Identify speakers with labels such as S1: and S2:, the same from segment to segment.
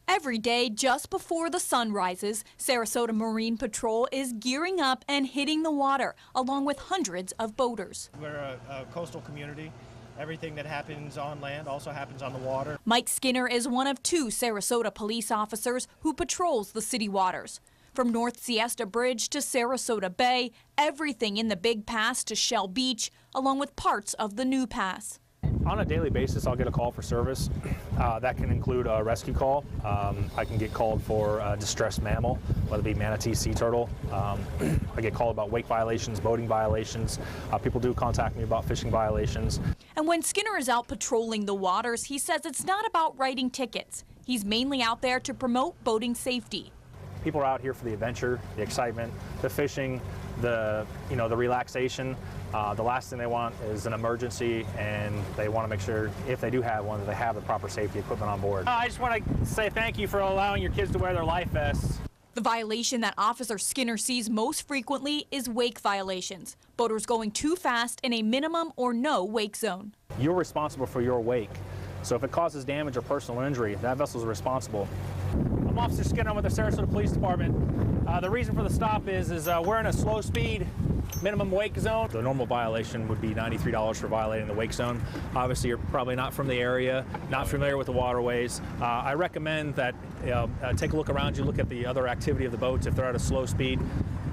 S1: Every day, just before the sun rises, Sarasota Marine Patrol is gearing up and hitting the water, along with hundreds of boaters.
S2: We're a coastal community. Everything that happens on land also happens on the water.
S1: Mike Skinner is one of 2 Sarasota police officers who patrols the city waters. From North Siesta Bridge to Sarasota Bay, everything in the Big Pass to Shell Beach, along with parts of the New Pass.
S3: On a daily basis, I'll get a call for service. That can include a rescue call. I can get called for a distressed mammal, whether it be manatee, sea turtle. I get called about wake violations, boating violations. People do contact me about fishing violations.
S1: And when Skinner is out patrolling the waters, he says it's not about writing tickets. He's mainly out there to promote boating safety.
S3: People are out here for the adventure, the excitement, the fishing, the relaxation. The last thing they want is an emergency, and they want to make sure, if they do have one, that they have the proper safety equipment on board. I just want to say thank you for allowing your kids to wear their life vests.
S1: The violation that Officer Skinner sees most frequently is wake violations. Boaters going too fast in a minimum or no wake zone.
S3: You're responsible for your wake. So if it causes damage or personal injury, that vessel is responsible. I'm Officer Skinner with the Sarasota Police Department. The reason for the stop is we're in a slow speed minimum wake zone. The normal violation would be $93 for violating the wake zone. Obviously, you're probably not from the area, not familiar with the waterways. I recommend that take a look around you, look at the other activity of the boats. If they're at a slow speed,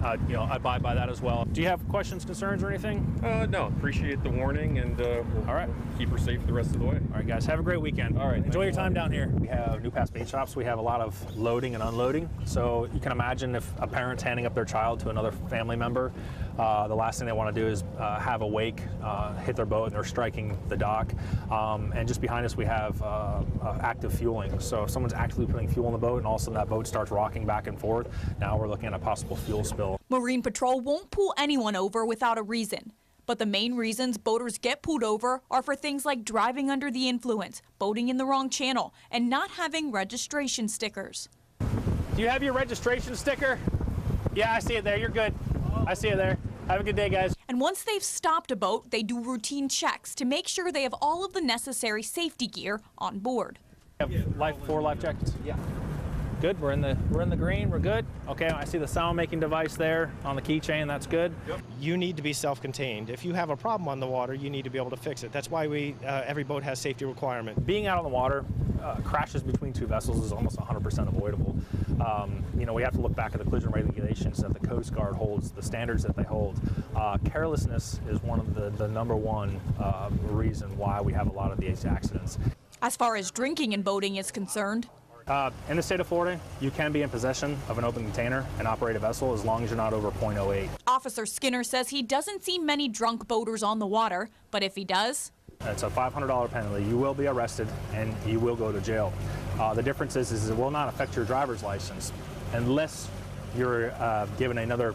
S3: abide by that as well. Do you have questions, concerns, or anything?
S4: No, appreciate the warning, and we'll
S3: all right,
S4: keep her safe the rest of the way.
S3: All right, guys, have a great weekend.
S4: All right,
S3: enjoy your time down here. We have New Pass bait shops. We have a lot of loading and unloading. So you can imagine if a parent's handing up their child to another family member, the last thing they want to do is have a wake hit their boat and they're striking the dock. And just behind us we have active fueling. So if someone's actively putting fuel in the boat and all of a sudden that boat starts rocking back and forth, now we're looking at a possible fuel spill.
S1: Marine Patrol won't pull anyone over without a reason. But the main reasons boaters get pulled over are for things like driving under the influence, boating in the wrong channel, and not having registration stickers.
S3: Do you have your registration sticker? Yeah, I see it there. You're good. I see it there. Have a good day, guys.
S1: And once they've stopped a boat, they do routine checks to make sure they have all of the necessary safety gear on board.
S3: Have 4 life jackets? Yeah. Good. We're in the green. We're good. Okay. I see the sound-making device there on the keychain. That's good.
S2: Yep. You need to be self-contained. If you have a problem on the water, you need to be able to fix it. That's why every boat has safety requirement.
S3: Being out on the water, crashes between 2 vessels is almost 100% avoidable. We have to look back at the collision regulations that the Coast Guard holds, the standards that they hold. Carelessness is one of the number one reason why we have a lot of these accidents.
S1: As far as drinking and boating is concerned,
S3: in the state of Florida, you can be in possession of an open container and operate a vessel as long as you're not over .08.
S1: Officer Skinner says he doesn't see many drunk boaters on the water, but if he does,
S3: it's a $500 penalty. You will be arrested and you will go to jail. The difference is it will not affect your driver's license unless you're given another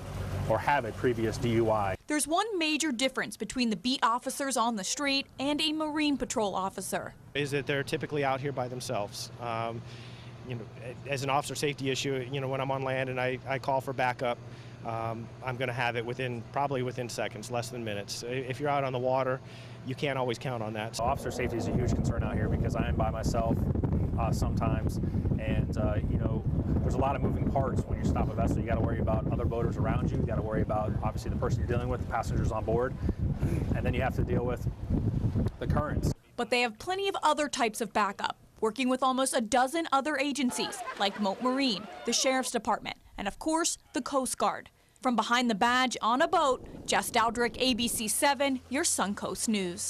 S3: or have a previous DUI.
S1: There's one major difference between the beat officers on the street and a Marine Patrol officer.
S2: Is that they're typically out here by themselves. As an officer safety issue, when I'm on land and I call for backup, I'm going to have it probably within seconds, less than minutes. If you're out on the water, you can't always count on that.
S3: So officer safety is a huge concern out here because I am by myself sometimes, and there's a lot of moving parts when you stop a vessel. You got to worry about other boaters around you. You got to worry about obviously the person you're dealing with, the passengers on board, and then you have to deal with the currents.
S1: But they have plenty of other types of backup, working with almost a dozen other agencies like Moat Marine, the Sheriff's Department, and of course, the Coast Guard. From behind the badge on a boat, Jess Dowdrick, ABC 7, your Suncoast News.